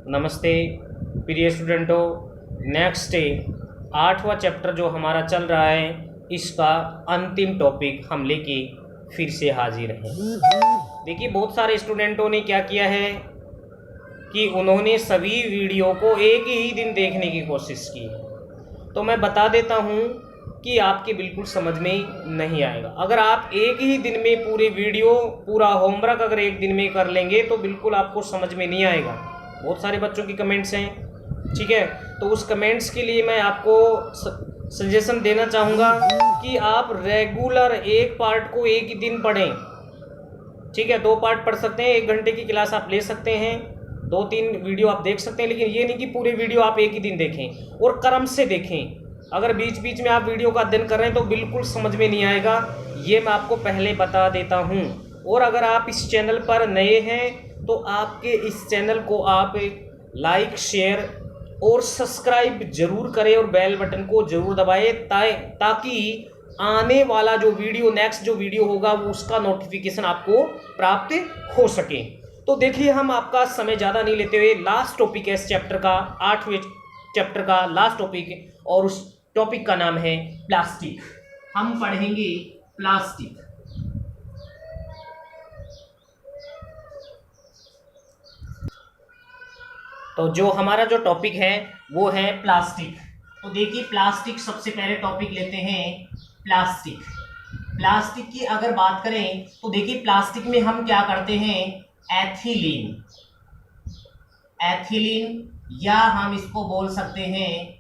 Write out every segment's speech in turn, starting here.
नमस्ते प्रिय स्टूडेंटों। Next 8वां chapter जो हमारा चल रहा है, इसका अंतिम टॉपिक हम लेके फिर से हाजिर हैं। देखिए, बहुत सारे स्टूडेंटों ने क्या किया है कि उन्होंने सभी वीडियो को एक ही दिन देखने की कोशिश की। तो मैं बता देता हूँ कि आपके बिल्कुल समझ में नहीं आएगा। अगर आप एक ही दिन में पूरे वीडियो, पूरा होमवर्क अगर एक दिन में कर लेंगे तो बिल्कुल आपको समझ में नहीं आएगा। बहुत सारे बच्चों की कमेंट्स हैं, ठीक है। तो उस कमेंट्स के लिए मैं आपको सजेशन देना चाहूँगा कि आप रेगुलर एक पार्ट को एक ही दिन पढ़ें, ठीक है। 2 पार्ट पढ़ सकते हैं, 1 घंटे की क्लास आप ले सकते हैं, 2-3 वीडियो आप देख सकते हैं, लेकिन ये नहीं कि पूरे वीडियो आप एक ही दिन देखें और क्रम से देखें। अगर बीच बीच में आप वीडियो का अध्ययन कर रहे हैं तो बिल्कुल समझ में नहीं आएगा, ये मैं आपको पहले बता देता हूँ। और अगर आप इस चैनल पर नए हैं तो आपके इस चैनल को आप लाइक, शेयर और सब्सक्राइब जरूर करें और बेल बटन को जरूर दबाएं ताकि आने वाला जो वीडियो, नेक्स्ट जो वीडियो होगा वो उसका नोटिफिकेशन आपको प्राप्त हो सके। तो देखिए, हम आपका समय ज़्यादा नहीं लेते हुए लास्ट टॉपिक है इस चैप्टर का, 8वें चैप्टर का लास्ट टॉपिक, और उस टॉपिक का नाम है प्लास्टिक। हम पढ़ेंगे प्लास्टिक। तो जो हमारा जो टॉपिक है वो है प्लास्टिक। तो देखिए, प्लास्टिक सबसे पहले टॉपिक लेते हैं प्लास्टिक। प्लास्टिक की अगर बात करें तो देखिए, प्लास्टिक में हम क्या करते हैं, एथिलीन या हम इसको बोल सकते हैं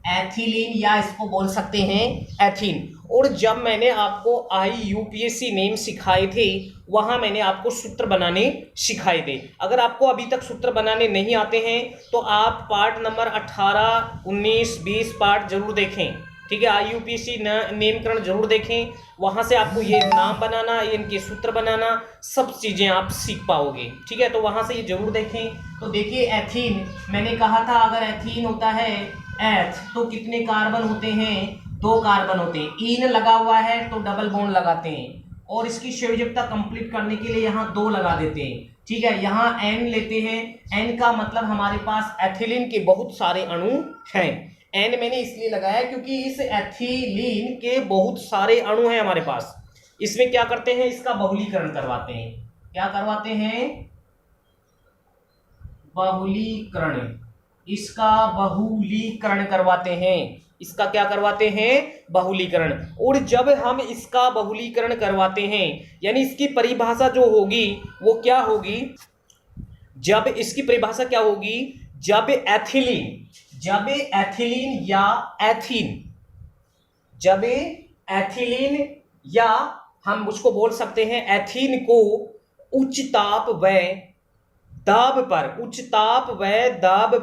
एथिलीन या इसको बोल सकते हैं एथीन। और जब मैंने आपको IUPAC नेम सिखाए थे वहां मैंने आपको सूत्र बनाने सिखाए थे। अगर आपको अभी तक सूत्र बनाने नहीं आते हैं तो आप पार्ट नंबर 18, 19, 20 पार्ट जरूर देखें, ठीक है। IUPAC नामकरण जरूर देखें, वहां से आपको ये नाम बनाना, इनके सूत्र बनाना, सब चीजें आप सीख पाओगे, ठीक है। तो वहां से ये जरूर देखें। तो देखिए, एथीन मैंने कहा था, अगर एथीन होता है एथ तो कितने कार्बन होते हैं, 2 कार्बन होते हैं। ईन लगा हुआ है तो डबल बॉन्ड लगाते हैं और इसकी संयोजकता कंप्लीट करने के लिए यहाँ 2 लगा देते हैं, ठीक है। यहाँ N लेते हैं, N का मतलब हमारे पास एथिलीन के बहुत सारे अणु हैं। N मैंने इसलिए लगाया क्योंकि इस एथिलीन के बहुत सारे अणु हैं हमारे पास। इसमें क्या करते हैं, इसका बहुलीकरण करवाते हैं। क्या करवाते हैं, बहुलीकरण। इसका बहुलीकरण करवाते हैं। इसका क्या करवाते हैं, बहुलीकरण। और जब हम इसका बहुलीकरण करवाते हैं, यानी इसकी परिभाषा जो होगी वो क्या होगी, जब इसकी परिभाषा क्या होगी, जब एथिलीन या एथीन, जब एथिलीन या हम उसको बोल सकते हैं एथीन को उच्च ताप व दाब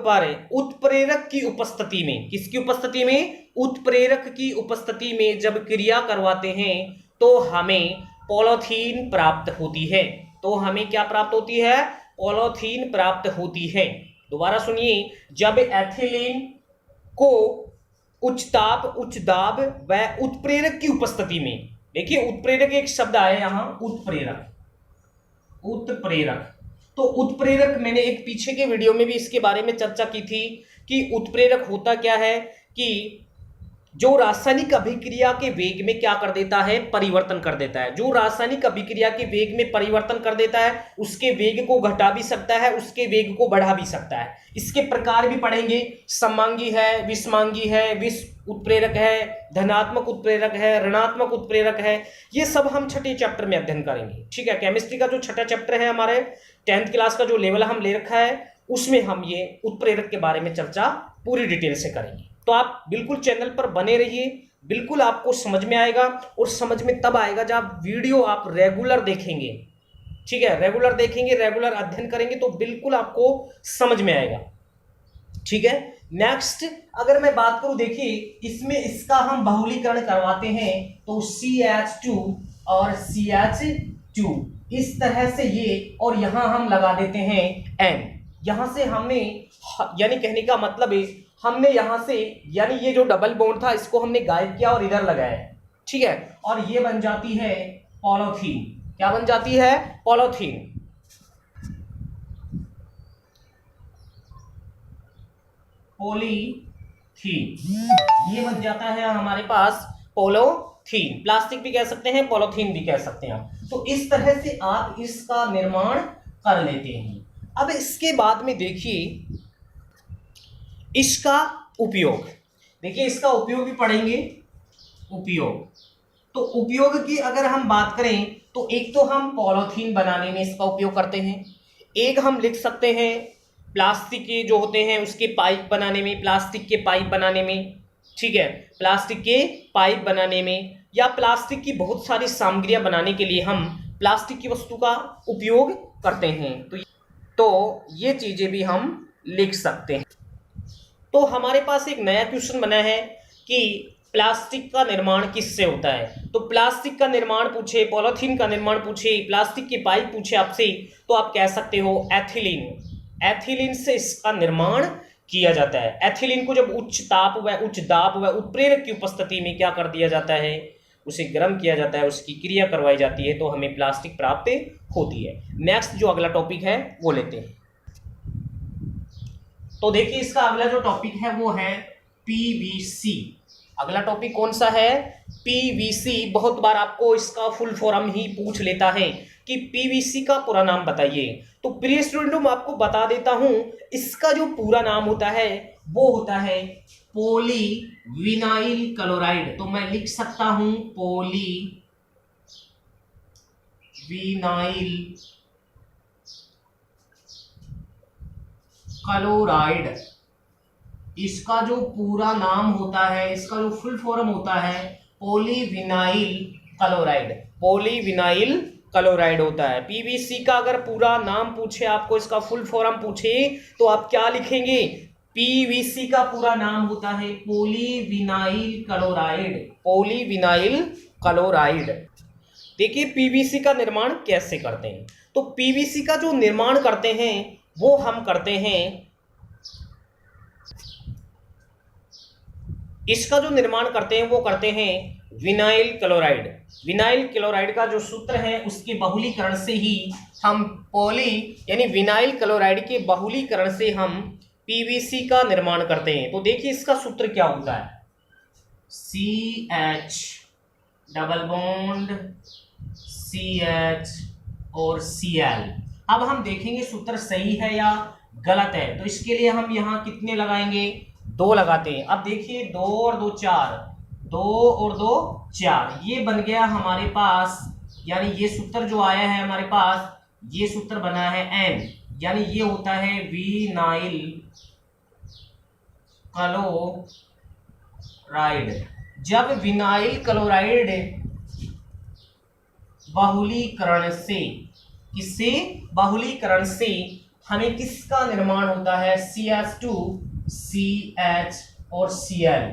पर उत्प्रेरक की उपस्थिति में, किसकी उपस्थिति में, उत्प्रेरक की उपस्थिति में जब क्रिया करवाते हैं तो हमें पॉलीथीन प्राप्त होती है। तो हमें क्या प्राप्त होती है, पॉलीथीन प्राप्त होती है। दोबारा सुनिए, जब एथिलीन को उच्च दाब व उत्प्रेरक की उपस्थिति में, देखिए उत्प्रेरक एक शब्द आया यहां, उत्प्रेरक। तो उत्प्रेरक मैंने एक पीछे के वीडियो में भी इसके बारे में चर्चा की थी कि उत्प्रेरक होता क्या है, कि जो रासायनिक अभिक्रिया के वेग में क्या कर देता है, परिवर्तन कर देता है। जो रासायनिक अभिक्रिया के वेग में परिवर्तन कर देता है, उसके वेग को घटा भी सकता है, उसके वेग को बढ़ा भी सकता है। इसके प्रकार भी पढ़ेंगे, समांगी है, विषमांगी है, विष उत्प्रेरक है, धनात्मक उत्प्रेरक है, ऋणात्मक उत्प्रेरक है। ये सब हम छठे चैप्टर में अध्ययन करेंगे, ठीक है। केमिस्ट्री का जो छठा चैप्टर है, हमारे 10th क्लास का जो लेवल हम ले रखा है, उसमें हम ये उत्प्रेरक के बारे में चर्चा पूरी डिटेल से करेंगे। तो आप बिल्कुल चैनल पर बने रहिए, बिल्कुल आपको समझ में आएगा। और समझ में तब आएगा जब आप वीडियो आप रेगुलर देखेंगे, ठीक है। रेगुलर देखेंगे, रेगुलर अध्ययन करेंगे तो बिल्कुल आपको समझ में आएगा, ठीक है। नेक्स्ट अगर मैं बात करूं, देखिए इसमें इसका हम बहुलीकरण करवाते हैं तो CH2 और CH2 इस तरह से ये, और यहां हम लगा देते हैं N। यहां से हमने, यानी कहने का मतलब है हमने यहां से, यानी ये जो डबल बॉन्ड था इसको हमने गायब किया और इधर लगाया, ठीक है। और ये बन जाती है पॉलीथीन। क्या बन जाती है, पॉलीथीन। पॉलीथीन, ये बन जाता है हमारे पास पॉलीथीन। प्लास्टिक भी कह सकते हैं, पॉलीथीन भी कह सकते हैं। तो इस तरह से आप इसका निर्माण कर लेते हैं। अब इसके बाद में देखिए इसका उपयोग, देखिए इसका उपयोग भी पढ़ेंगे। उपयोग, तो उपयोग की अगर हम बात करें तो एक तो हम पॉलीथीन बनाने में इसका उपयोग करते हैं, एक हम लिख सकते हैं प्लास्टिक के जो होते हैं उसके पाइप बनाने में, प्लास्टिक के पाइप बनाने में, ठीक है, प्लास्टिक के पाइप बनाने में, या प्लास्टिक की बहुत सारी सामग्रियां बनाने के लिए हम प्लास्टिक की वस्तु का उपयोग करते हैं। तो ये चीजें भी हम लिख सकते हैं। तो हमारे पास एक नया क्वेश्चन बना है कि प्लास्टिक का निर्माण किससे होता है। तो प्लास्टिक का निर्माण पूछे, पॉलीथीन का निर्माण पूछे, प्लास्टिक के पाइप पूछे आपसे, तो आप कह सकते हो एथिलीन। एथिलीन से इसका निर्माण किया जाता है। एथिलीन को जब उच्च ताप व उच्च दाब व उत्प्रेरक की उपस्थिति में क्या कर दिया जाता है, उसे गर्म किया जाता है, उसकी क्रिया करवाई जाती है, तो हमें प्लास्टिक प्राप्त होती है। नेक्स्ट जो अगला टॉपिक है वो लेते हैं। तो देखिए इसका अगला जो टॉपिक है वो है पीवीसी। अगला टॉपिक कौन सा है, पीवीसी। बहुत बार आपको इसका फुल फॉर्म ही पूछ लेता है कि पीवीसी का पूरा नाम बताइए। तो प्रिय स्टूडेंटों मैं आपको बता देता हूं, इसका जो पूरा नाम होता है वो होता है पॉलीविनाइल क्लोराइड। तो मैं लिख सकता हूं पॉलीविनाइल क्लोराइड। इसका जो पूरा नाम होता है, इसका जो फुल फॉर्म होता है पॉलीविनाइल क्लोराइड। पॉलीविनाइल क्लोराइड होता है। पीवीसी का अगर पूरा नाम पूछे आपको, इसका फुल फॉर्म पूछे, तो आप क्या लिखेंगे, पीवीसी का पूरा नाम होता है पॉलीविनाइल क्लोराइड। Polyvinyl chloride. देखिए पीवीसी का निर्माण कैसे करते हैं। तो पीवीसी का जो निर्माण करते हैं वो हम करते हैं, इसका जो निर्माण करते हैं वो करते हैं विनाइल क्लोराइड। विनाइल क्लोराइड का जो सूत्र है उसके बहुलीकरण से ही हम यानी विनाइल क्लोराइड के बहुलीकरण से हम पीवीसी का निर्माण करते हैं। तो देखिए इसका सूत्र क्या होता है, CH डबल बॉन्ड CH और Cl। अब हम देखेंगे सूत्र सही है या गलत है। तो इसके लिए हम यहाँ कितने लगाएंगे, 2 लगाते हैं। अब देखिए 2 और 2 4, 2 और 2 4, ये बन गया हमारे पास, यानी ये सूत्र जो आया है हमारे पास, ये सूत्र बना है N, यानी ये होता है विनाइल क्लोराइड। जब विनाइल क्लोराइड बहुलीकरण से, किससे, बहुलीकरण से हमें किसका निर्माण होता है, CH2 CH और Cl,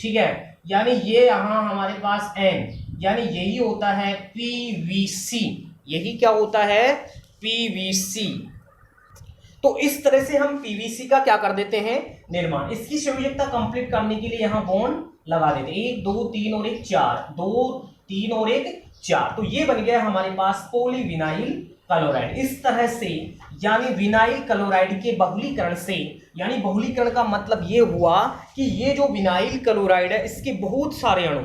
ठीक है, यानी ये यहां हमारे पास N, यानी यही होता है PVC। यही क्या होता है, PVC। तो इस तरह से हम PVC का क्या कर देते हैं, निर्माण। इसकी संयोजकता कंप्लीट करने के लिए यहां बॉन्ड लगा देते हैं, 1 2 3 और 1 4, 2 3 और 1 4। तो ये बन गया हमारे पास पॉलीविनाइल क्लोराइड। इस तरह से यानी विनाइल क्लोराइड के बहुलीकरण से, यानी बहुलीकरण का मतलब ये हुआ कि ये जो विनाइल क्लोराइड है इसके बहुत सारे अणु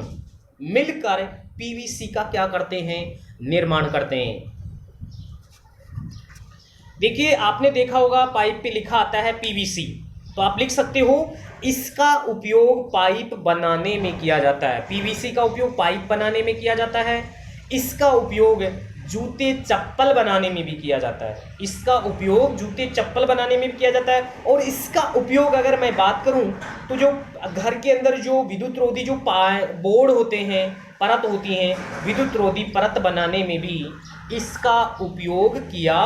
मिलकर पीवीसी का क्या करते हैं, निर्माण करते हैं। देखिए आपने देखा होगा पाइप पे लिखा आता है पीवीसी, तो आप लिख सकते हो इसका उपयोग पाइप बनाने में किया जाता है। पीवीसी का उपयोग पाइप बनाने में किया जाता है। इसका उपयोग जूते चप्पल बनाने में भी किया जाता है। इसका उपयोग जूते चप्पल बनाने में भी किया जाता है। और इसका उपयोग अगर मैं बात करूं तो जो घर के अंदर जो विद्युत रोधी जो बोर्ड होते हैं, परत होती हैं, विद्युत रोधी परत बनाने में भी इसका उपयोग किया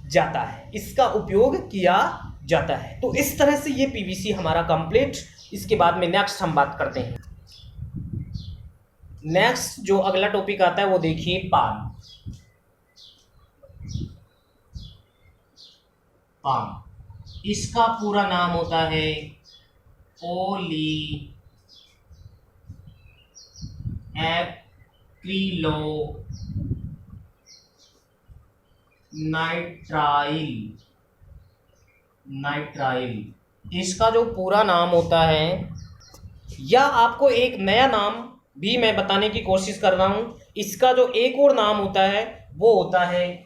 जाता है। इसका उपयोग किया जाता है। तो इस तरह से ये पीवीसी हमारा कंप्लीट। इसके बाद में नेक्स्ट हम बात करते हैं। नेक्स्ट जो अगला टॉपिक आता है वो देखिए पाम। पाम इसका पूरा नाम होता है पॉली एक्रिलो नाइट्राइल इसका जो पूरा नाम होता है, या आपको एक नया नाम भी मैं बताने की कोशिश कर रहा हूं, इसका जो एक और नाम होता है वो होता है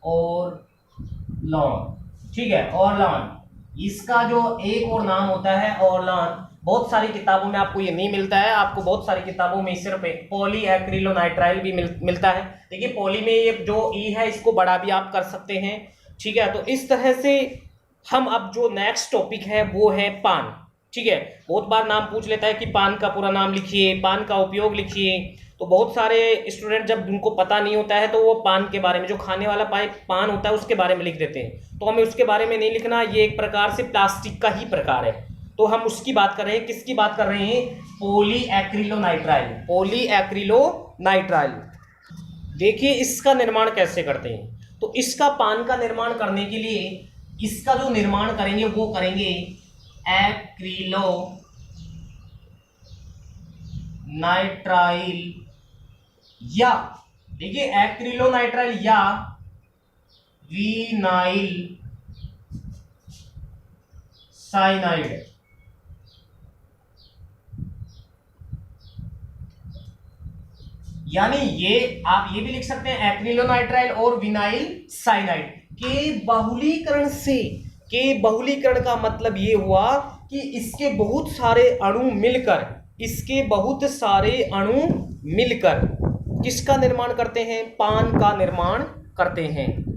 ऑर्लॉन। ठीक है, ऑर्लॉन, इसका जो एक और नाम होता है ऑर्लॉन। बहुत सारी किताबों में आपको ये नहीं मिलता है, आपको बहुत सारी किताबों में सिर्फ पॉली एक्रिलोनाइट्राइल भी मिलता है। देखिए पॉली में ये जो ई है इसको बड़ा भी आप कर सकते हैं। ठीक है, तो इस तरह से हम अब जो नेक्स्ट टॉपिक है वो है पान। ठीक है, बहुत बार नाम पूछ लेता है कि पान का पूरा नाम लिखिए, पान का उपयोग लिखिए। तो बहुत सारे स्टूडेंट जब उनको पता नहीं होता है तो वो पान के बारे में, जो खाने वाला पान होता है उसके बारे में लिख देते हैं। तो हमें उसके बारे में नहीं लिखना, ये एक प्रकार से प्लास्टिक का ही प्रकार है। तो हम उसकी बात कर रहे हैं, किसकी बात कर रहे हैं? Poly acrylonitrile. Poly acrylonitrile. देखिए इसका निर्माण कैसे करते हैं। तो इसका पान का निर्माण करने के लिए इसका जो निर्माण करेंगे वो करेंगे एक्रिलोनाइट्राइल, या देखिए एक्रिलोनाइट्राइल या विनाइल साइनाइड। यानी ये आप ये भी लिख सकते हैं एक्रिलोनाइट्राइल और विनाइल साइनाइड के बहुलीकरण से। के बहुलीकरण का मतलब ये हुआ कि इसके बहुत सारे अणु मिलकर, इसके बहुत सारे अणु मिलकर किसका निर्माण करते हैं? पान का निर्माण करते हैं।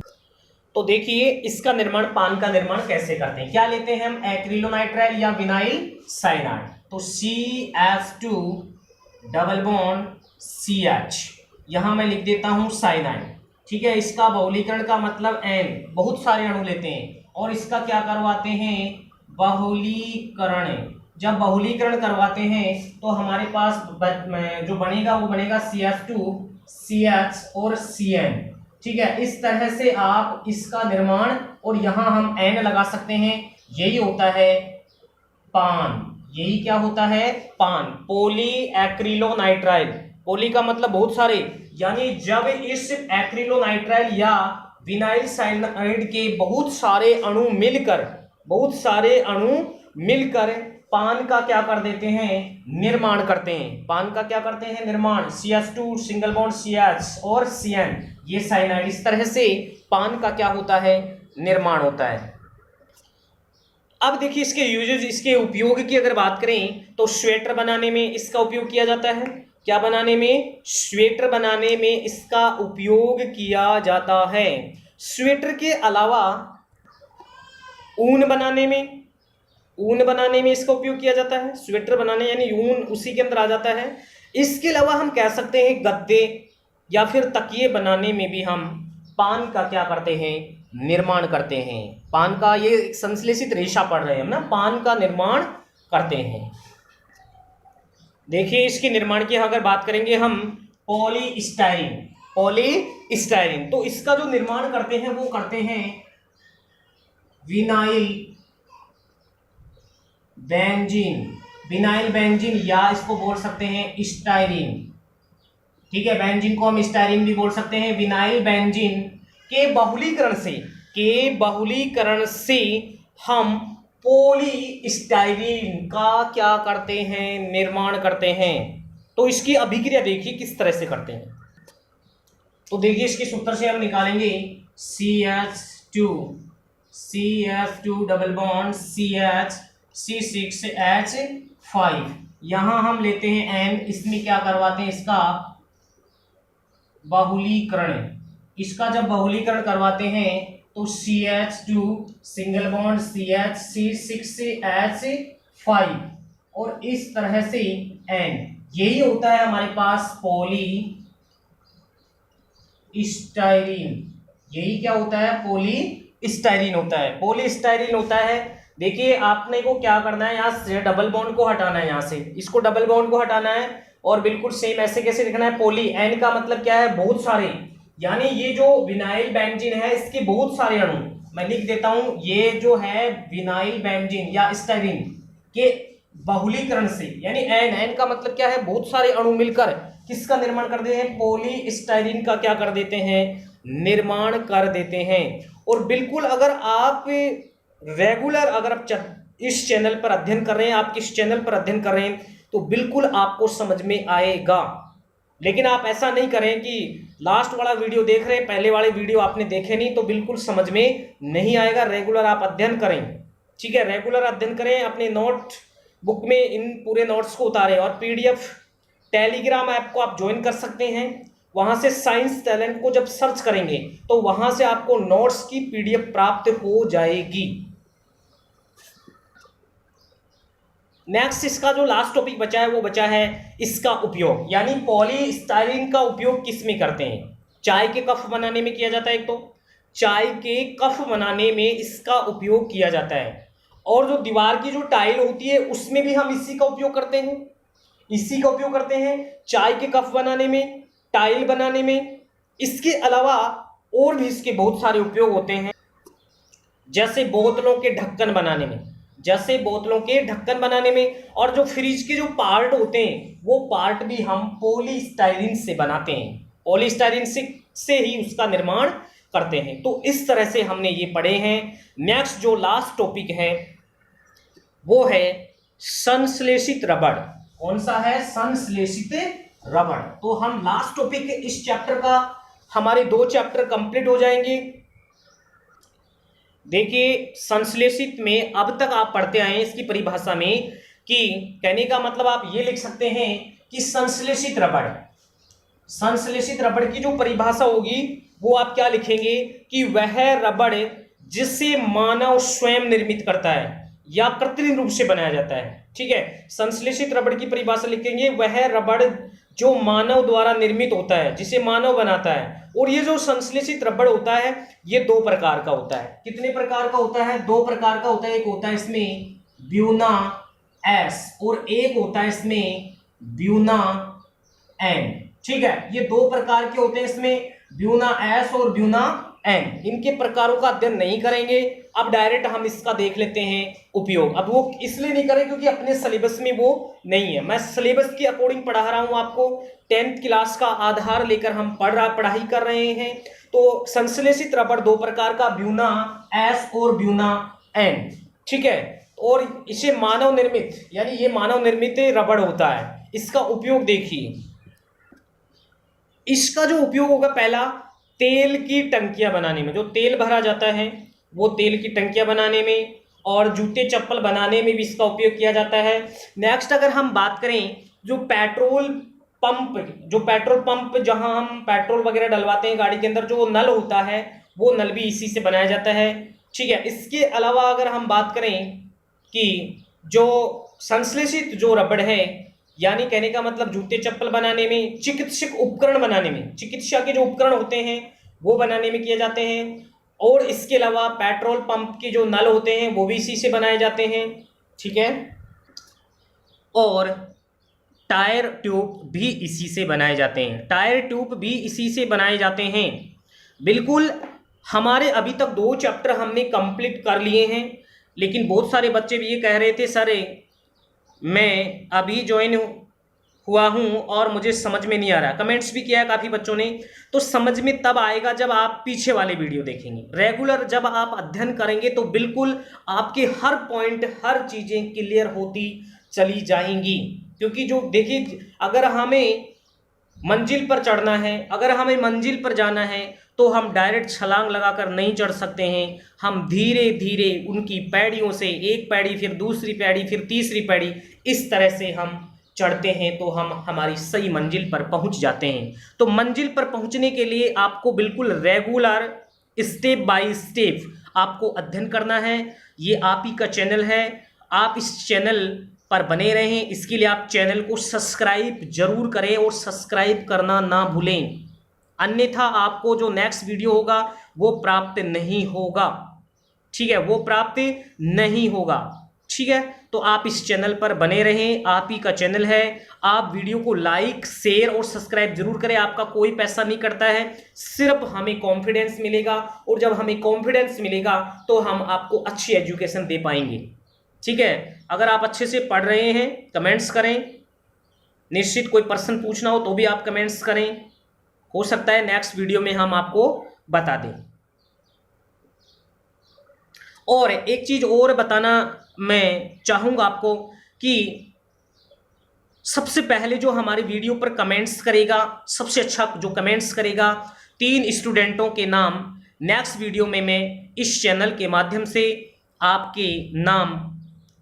तो देखिए इसका निर्माण, पान का निर्माण कैसे करते हैं। क्या लेते हैं हम? एक्रिलोनाइट्राइल या विनाइल साइनाइड। तो CH2 डबल बॉन्ड CH, यहां मैं लिख देता हूं साइनाइड। ठीक है, इसका बहुलीकरण का मतलब N, बहुत सारे अणु लेते हैं और इसका क्या करवाते हैं? बहुलीकरण। जब बहुलीकरण करवाते हैं तो हमारे पास जो बनेगा वो बनेगा CH2 CH और CN। ठीक है, इस तरह से आप इसका निर्माण, और यहां हम N लगा सकते हैं, यही होता है पान। यही क्या होता है? पान। Poly acrylonitrile. पॉली का मतलब बहुत सारे, यानी जब इस एक्रिलोनाइट्राइल या विनाइल साइनाइड के बहुत सारे अणु मिलकर, बहुत सारे अणु मिलकर पान का क्या कर देते हैं? निर्माण करते हैं। पान का क्या करते हैं? निर्माण। CH2 सिंगल बॉन्ड CH और CN, ये साइनाइड। इस तरह से पान का क्या होता है? निर्माण होता है। अब देखिए इसके यूजेज, इसके उपयोग की अगर बात करें तो स्वेटर बनाने में इसका उपयोग किया जाता है। क्या बनाने में? स्वेटर बनाने में इसका उपयोग किया जाता है। स्वेटर के अलावा ऊन बनाने में, ऊन बनाने में इसका उपयोग किया जाता है। स्वेटर बनाने यानी ऊन उसी के अंदर आ जाता है। इसके अलावा हम कह सकते हैं गद्दे या फिर तकिए बनाने में भी हम पान का क्या करते हैं? निर्माण करते हैं। पान का, ये संश्लेषित रेशा पढ़ रहे हैं हम ना, पान का निर्माण करते हैं। देखिए इसके निर्माण की अगर बात करेंगे हम, पॉलीस्टाइरीन। पॉलीस्टाइरीन, तो इसका जो निर्माण करते हैं वो करते हैं विनाइल बेंजीन। विनाइल बेंजीन, या इसको बोल सकते हैं स्टाइरीन। ठीक है, बेंजीन को हम स्टाइरीन भी बोल सकते हैं। विनाइल बेंजीन के बहुलीकरण से, के बहुलीकरण से हम पॉलीस्टाइरीन का क्या करते हैं? निर्माण करते हैं। तो इसकी अभिक्रिया देखिए किस तरह से करते हैं। तो देखिए इसके सूत्र से हम निकालेंगे CH2 double bond CH C6H5। यहां हम लेते हैं N, इसमें क्या करवाते हैं? इसका बहुलीकरण। इसका जब बहुलीकरण करवाते हैं तो CH2 single bond CH C6H5 और इस तरह से N, यही होता है हमारे पास पॉलीस्टाइरीन। यही क्या होता है? पॉलीस्टाइरीन होता है। पॉलीस्टाइरीन होता है। देखिए आपने को क्या करना है, यहाँ से डबल बॉन्ड को हटाना है, यहाँ से इसको डबल बॉन्ड को हटाना है और बिल्कुल सेम ऐसे कैसे लिखना है? पॉली। एन का मतलब क्या है? बहुत सारे, यानी ये जो विनाइल बेंजीन है इसके बहुत सारे अणु, मैं लिख देता हूं, ये जो है विनाइल बेंजीन या स्टाइरीन के बहुलीकरण से, यानी एन, एन का मतलब क्या है? बहुत सारे अणु मिलकर किसका निर्माण कर देते हैं? पॉलीस्टाइरीन का क्या कर देते हैं? निर्माण कर देते हैं। और बिल्कुल अगर आप रेगुलर अगर आप इस चैनल पर अध्ययन कर रहे हैं, आप किस चैनल पर अध्ययन कर रहे हैं, तो बिल्कुल आपको समझ में आएगा। लेकिन आप ऐसा नहीं करें कि लास्ट वाला वीडियो देख रहे हैं, पहले वाले वीडियो आपने देखे नहीं, तो बिल्कुल समझ में नहीं आएगा। रेगुलर आप अध्ययन करें, ठीक है, रेगुलर अध्ययन करें, अपने नोट बुक में इन पूरे नोट्स को उतारें। और पीडीएफ टेलीग्राम ऐप को आप ज्वाइन कर सकते हैं। वहां से साइंस टैलेंट को जब सर्च करेंगे तो वहां से आपको नोट्स की पीडीएफ प्राप्त हो जाएगी। नेक्स्ट इसका जो लास्ट टॉपिक बचा है वो बचा है इसका उपयोग, यानी पॉलीस्टाइरीन का उपयोग किस में करते हैं। चाय के कप बनाने में किया जाता है, एक तो चाय के कप बनाने में इसका उपयोग किया जाता है। और जो दीवार की जो टाइल होती है उसमें भी हम इसी का उपयोग करते हैं, इसी का उपयोग करते हैं चाय के कप बनाने में, टाइल बनाने में। इसके अलावा और भी इसके बहुत सारे उपयोग होते हैं, जैसे बोतलों के ढक्कन बनाने में, जैसे बोतलों के ढक्कन बनाने में। और जो फ्रिज के जो पार्ट होते हैं वो पार्ट भी हम पॉलीस्टाइरीन से बनाते हैं, पॉलीस्टाइरीन से ही उसका निर्माण करते हैं। तो इस तरह से हमने ये पढ़े हैं। नेक्स्ट जो लास्ट टॉपिक है वो है संश्लेषित रबड़। कौन सा है? संश्लेषित रबड़। तो हम लास्ट टॉपिक इस चैप्टर का, हमारे 2 चैप्टर कंप्लीट हो जाएंगे। देखिए संश्लेषित में अब तक आप पढ़ते आए हैं इसकी परिभाषा में, कि कहने का मतलब आप ये लिख सकते हैं कि संश्लेषित रबड़, संश्लेषित रबड़ की जो परिभाषा होगी वो आप क्या लिखेंगे कि वह रबड़ जिसे मानव स्वयं निर्मित करता है या कृत्रिम रूप से बनाया जाता है। ठीक है, संश्लेषित रबड़ की परिभाषा लिखेंगे वह रबड़ जो मानव द्वारा निर्मित होता है, जिसे मानव बनाता है। और ये जो संश्लेषित रबड़ होता है ये 2 प्रकार का होता है। कितने प्रकार का होता है? 2 प्रकार का होता है। एक होता है इसमें ब्यूना एस और एक होता है इसमें ब्यूना एन। ठीक है, ये 2 प्रकार के होते हैं इसमें, ब्यूना एस और ब्यूना एन। इनके प्रकारों का अध्ययन नहीं करेंगे, अब डायरेक्ट हम इसका देख लेते हैं उपयोग। अब वो इसलिए नहीं करें क्योंकि अपने सिलेबस में वो नहीं है, मैं सिलेबस के अकॉर्डिंग पढ़ा रहा हूं आपको। 10th क्लास का आधार लेकर हम पढ़ाई कर रहे हैं। तो संश्लेषित रबड़ 2 प्रकार का, ब्यूना एस और ब्यूना एन। ठीक है, और इसे मानव निर्मित, यानी ये मानव निर्मित रबड़ होता है। इसका उपयोग देखिए, इसका जो उपयोग होगा पहला, तेल की टंकियां बनाने में, जो तेल भरा जाता है वो तेल की टंकियां बनाने में, और जूते चप्पल बनाने में भी इसका उपयोग किया जाता है। नेक्स्ट अगर हम बात करें जो पेट्रोल पंप जहां हम पेट्रोल वगैरह डलवाते हैं गाड़ी के अंदर, जो नल होता है वो नल भी इसी से बनाया जाता है। ठीक है, इसके अलावा अगर हम बात करें कि जो संश्लेषित जो रबड़ है, यानी कहने का मतलब जूते चप्पल बनाने में, चिकित्सक उपकरण बनाने में, चिकित्सा के जो उपकरण होते हैं वो बनाने में किए जाते हैं। और इसके अलावा पेट्रोल पंप के जो नल होते हैं वो भी इसी से बनाए जाते हैं। ठीक है, और टायर ट्यूब भी इसी से बनाए जाते हैं, टायर ट्यूब भी इसी से बनाए जाते हैं। बिल्कुल, हमारे अभी तक 2 चैप्टर हमने कंप्लीट कर लिए हैं। लेकिन बहुत सारे बच्चे भी ये कह रहे थे सर मैं अभी ज्वाइन हुआ हूँ और मुझे समझ में नहीं आ रहा। कमेंट्स भी किया है काफ़ी बच्चों ने। तो समझ में तब आएगा जब आप पीछे वाले वीडियो देखेंगे। रेगुलर जब आप अध्ययन करेंगे तो बिल्कुल आपके हर पॉइंट, हर चीज़ें क्लियर होती चली जाएंगी। क्योंकि जो देखिए, अगर हमें मंजिल पर चढ़ना है, अगर हमें मंजिल पर जाना है तो हम डायरेक्ट छलांग लगाकर नहीं चढ़ सकते हैं। हम धीरे धीरे उनकी पैड़ियों से, एक पैड़ी फिर दूसरी पैड़ी फिर तीसरी पैड़ी, इस तरह से हम चढ़ते हैं तो हम हमारी सही मंजिल पर पहुंच जाते हैं। तो मंजिल पर पहुंचने के लिए आपको बिल्कुल रेगुलर स्टेप बाय स्टेप आपको अध्ययन करना है। ये आप ही का चैनल है, आप इस चैनल पर बने रहें। इसके लिए आप चैनल को सब्सक्राइब जरूर करें और सब्सक्राइब करना ना भूलें, अन्यथा आपको जो नेक्स्ट वीडियो होगा वो प्राप्त नहीं होगा। ठीक है, वो प्राप्त नहीं होगा। ठीक है, तो आप इस चैनल पर बने रहें, आप ही का चैनल है। आप वीडियो को लाइक, शेयर और सब्सक्राइब जरूर करें। आपका कोई पैसा नहीं करता है, सिर्फ हमें कॉन्फिडेंस मिलेगा, और जब हमें कॉन्फिडेंस मिलेगा तो हम आपको अच्छी एजुकेशन दे पाएंगे। ठीक है, अगर आप अच्छे से पढ़ रहे हैं कमेंट्स करें, निश्चित कोई प्रश्न पूछना हो तो भी आप कमेंट्स करें, हो सकता है नेक्स्ट वीडियो में हम आपको बता दें। और एक चीज़ और बताना मैं चाहूँगा आपको कि सबसे पहले जो हमारी वीडियो पर कमेंट्स करेगा, सबसे अच्छा जो कमेंट्स करेगा, 3 स्टूडेंटों के नाम नेक्स्ट वीडियो में मैं इस चैनल के माध्यम से आपके नाम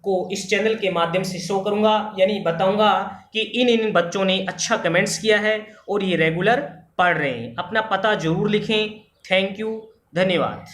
को इस चैनल के माध्यम से शो करूंगा, यानी बताऊंगा कि इन बच्चों ने अच्छा कमेंट्स किया है और ये रेगुलर पढ़ रहे हैं। अपना पता जरूर लिखें। थैंक यू, धन्यवाद।